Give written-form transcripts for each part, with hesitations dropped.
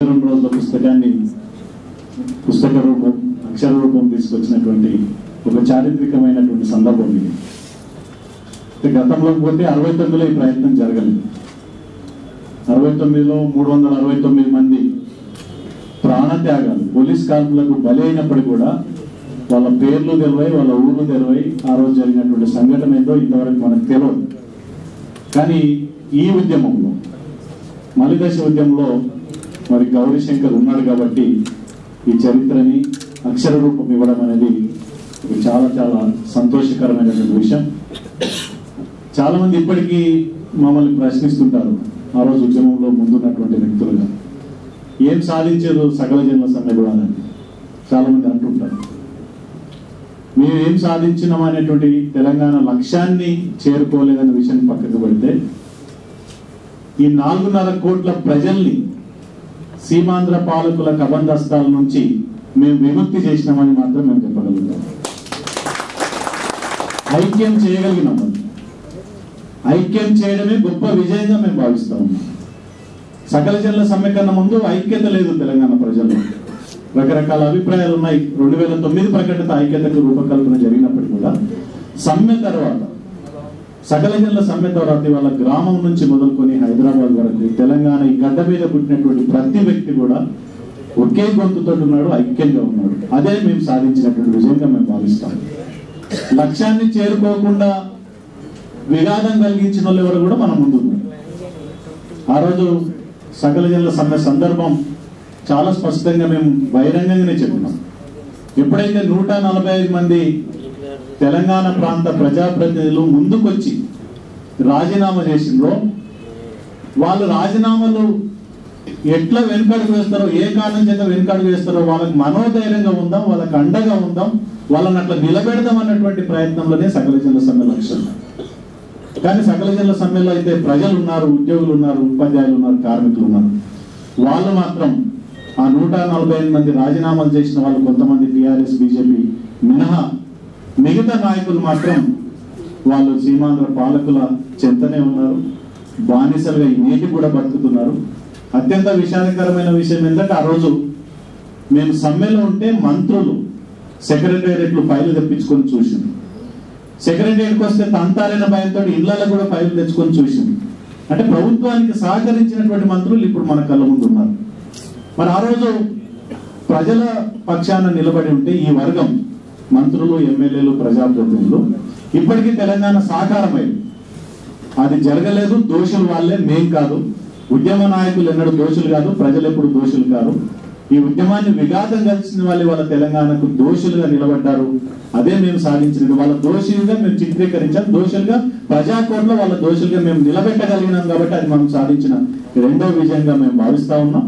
42 రోజుల పుస్తకాన్ని పుస్తక రూపం అక్షర రూపం తీసుకొచ్చినటువంటి ఒక చారిత్రకమైనటువంటి సందర్భం ఇది. గతంలో పోతే 69లో ఈ ప్రయత్నం జరగలేదు. 69లో 369 మంది ప్రాణత్యాగాలు పోలీస్ కాల్పులకు బలి అయినప్పటికీ కూడా వాళ్ళ పేర్లు తెలివై, వాళ్ళ ఊర్లు తెలివై, ఆ రోజు జరిగినటువంటి సంఘటన ఏదో ఇంతవరకు మనకు తెలియదు. కానీ ఈ ఉద్యమంలో మలిదశ ఉద్యమంలో మరి గౌరీశంకర్ ఉన్నాడు కాబట్టి ఈ చరిత్రని అక్షర రూపం ఇవ్వడం అనేది చాలా చాలా సంతోషకరమైనటువంటి విషయం. చాలా మంది ఇప్పటికీ మమ్మల్ని ప్రశ్నిస్తుంటారు, ఆ రోజు ఉద్యమంలో ముందున్నటువంటి వ్యక్తులుగా, ఏం సాధించారు సకల జనుల సమ్మె ద్వారా అని చాలా మంది అంటుంటారు. మేము ఏం సాధించినాం అనేటువంటి తెలంగాణ లక్ష్యాన్ని చేరుకోలేదన్న విషయాన్ని పక్కకు పెడితే, ఈ 4.5 కోట్ల ప్రజల్ని సీమాంధ్ర పాలకుల కబంధస్తాల నుంచి మేము విముక్తి చేసినామని మాత్రం మేము చెప్పగలుగుతాం. ఐక్యం చేయగలిగినాం. ఐక్యం చేయడమే గొప్ప విజయంగా మేము భావిస్తా ఉన్నాం. సకల జనుల సమ్మె కన్నా ముందు ఐక్యత లేదు తెలంగాణ ప్రజల్లో. రకరకాల అభిప్రాయాలు ఉన్నాయి. 2009 ప్రకటిత ఐక్యతకు రూపకల్పన జరిగినప్పటికీ కూడా సమ్మె తర్వాత, సకల జనుల సమ్మె తర్వాత వాళ్ళ గ్రామం నుంచి మొదలుకొని హైదరాబాద్ వరకు తెలంగాణ ఈ గడ్డ మీద పుట్టినటువంటి ప్రతి వ్యక్తి కూడా ఒకే గొంతుతో ఉన్నాడు, ఐక్యంగా ఉన్నాడు. అదే మేము సాధించినటువంటి విజయంగా మేము భావిస్తాం. లక్ష్యాన్ని చేరుకోకుండా విఘాతం కలిగించిన వాళ్ళు ఎవరు కూడా మన ముందు ఉన్నారు. ఆ రోజు సకల జనుల సమ్మె సందర్భం చాలా స్పష్టంగా మేము బహిరంగంగానే చెప్పినాం. ఎప్పుడైతే 145 మంది తెలంగాణ ప్రాంత ప్రజాప్రతినిధులు ముందుకొచ్చి రాజీనామా చేసిండ్రో, వాళ్ళు రాజీనామాలు ఎట్లా వెనుకడుగు వేస్తారో, ఏ కారణం చేత వెనుకడుగు వేస్తారో వాళ్ళకి మనోధైర్యంగా ఉందాం, వాళ్ళకి అండగా ఉందాం, వాళ్ళని అట్లా నిలబెడదాం అన్నటువంటి ప్రయత్నంలోనే సకల జనుల సమ్మె లక్ష్యం. కానీ సకల జనుల సమ్మెలో అయితే ప్రజలు ఉన్నారు, ఉద్యోగులు ఉన్నారు, ఉపాధ్యాయులు ఉన్నారు, కార్మికులు ఉన్నారు. వాళ్ళు మాత్రం ఆ 145 మంది రాజీనామాలు చేసిన వాళ్ళు కొంతమంది టీఆర్ఎస్ బీజేపీ మినహా మిగతా నాయకులు మాత్రం వాళ్ళు సీమాంధ్ర పాలకుల చెంతనే ఉన్నారు, బానిసలుగా నేటి కూడా బతుకుతున్నారు. అత్యంత విషాదకరమైన విషయం ఏంటంటే, ఆ రోజు మేము సమ్మెలో ఉంటే మంత్రులు సెక్రటేరియట్లు ఫైలు తెప్పించుకొని చూసింది. సెక్రటేరియట్కి వస్తే తంతారైన భయంతో ఇళ్లలో కూడా ఫైలు తెచ్చుకొని చూసింది. అంటే ప్రభుత్వానికి సహకరించినటువంటి మంత్రులు ఇప్పుడు మన కళ్ళ ముందు ఉన్నారు. మరి ఆ రోజు ప్రజల పక్షాన నిలబడి ఉంటే ఈ వర్గం మంత్రులు, ఎమ్మెల్యేలు, ప్రజాప్రతినిధులు ఇప్పటికీ తెలంగాణ సాకారమైంది. అది జరగలేదు. దోషులు వాళ్ళే, మేం కాదు. ఉద్యమ నాయకులు ఎన్నడూ దోషులు కాదు, ప్రజలు ఎప్పుడు దోషులు కాదు. ఈ ఉద్యమాన్ని విఘాతం కలిసిన వాళ్ళు వాళ్ళ తెలంగాణకు దోషులుగా నిలబడ్డారు. అదే మేము సాధించినది. వాళ్ళ దోషులుగా మేము చిత్రీకరించాం, దోషులుగా ప్రజాకోట్లో వాళ్ళ దోషులుగా మేము నిలబెట్టగలిగినాం. కాబట్టి అది మనం సాధించిన రెండో విజయంగా మేము భావిస్తా ఉన్నాం.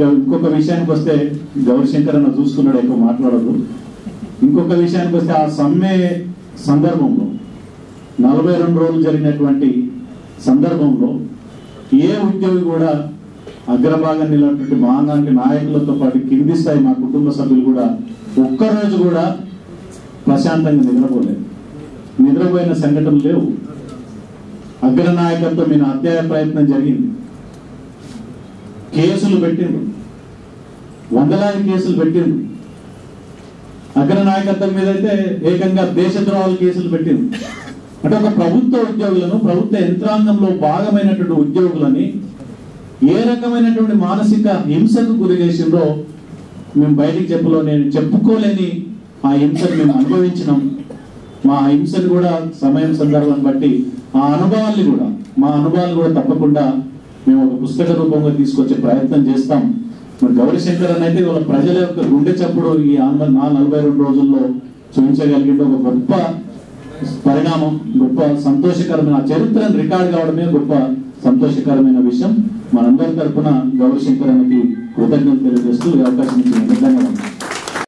ఇంకొక విషయానికి వస్తే, గౌరీశంకర్ అన్న చూసుకున్నాడు, ఎక్కువ మాట్లాడదు. ఇంకొక విషయానికి వస్తే, ఆ సమ్మె సందర్భంలో 42 రోజులు జరిగినటువంటి సందర్భంలో ఏ ఉద్యోగి కూడా అగ్రభాగం నిలబడినటువంటి మహానాటి నాయకులతో పాటు కింది స్థాయి మా కుటుంబ సభ్యులు కూడా ఒక్కరోజు కూడా ప్రశాంతంగా నిద్రపోలేదు. నిద్రపోయిన సంఘటనలు లేవు. అగ్రనాయకత్వం మీద హత్య ప్రయత్నం జరిగింది. కేసులు పెట్టిండ్రు, వందలాది కేసులు పెట్టిండ్రు. అగ్రనాయకత్వం మీద అయితే ఏకంగా దేశద్రోహాల కేసులు పెట్టిండ్రు. అంటే ఒక ప్రభుత్వ ఉద్యోగులను, ప్రభుత్వ యంత్రాంగంలో భాగమైనటువంటి ఉద్యోగులని ఏ రకమైనటువంటి మానసిక హింసకు గురి చేసిండ్రో మేము బయటికి నేను చెప్పుకోలేని ఆ హింసను మేము అనుభవించినాం. మా హింసను కూడా సమయం సందర్భాన్ని బట్టి ఆ అనుభవాలు కూడా తప్పకుండా మేము ఒక పుస్తక రూపంగా తీసుకొచ్చే ప్రయత్నం చేస్తాం. మరి గౌరీశంకర్ అని అయితే వాళ్ళ ప్రజల యొక్క గుండె చప్పుడు ఈ 42 రోజుల్లో చూపించగలిగిన ఒక గొప్ప పరిణామం, గొప్ప సంతోషకరమైన చరిత్రను రికార్డ్ కావడమే గొప్ప సంతోషకరమైన విషయం. మనందరి తరఫున గౌరీశంకర్ అన్నకి కృతజ్ఞతలు తెలియజేస్తూ ఈ అవకాశం ఇచ్చిన ధన్యవాదాలు.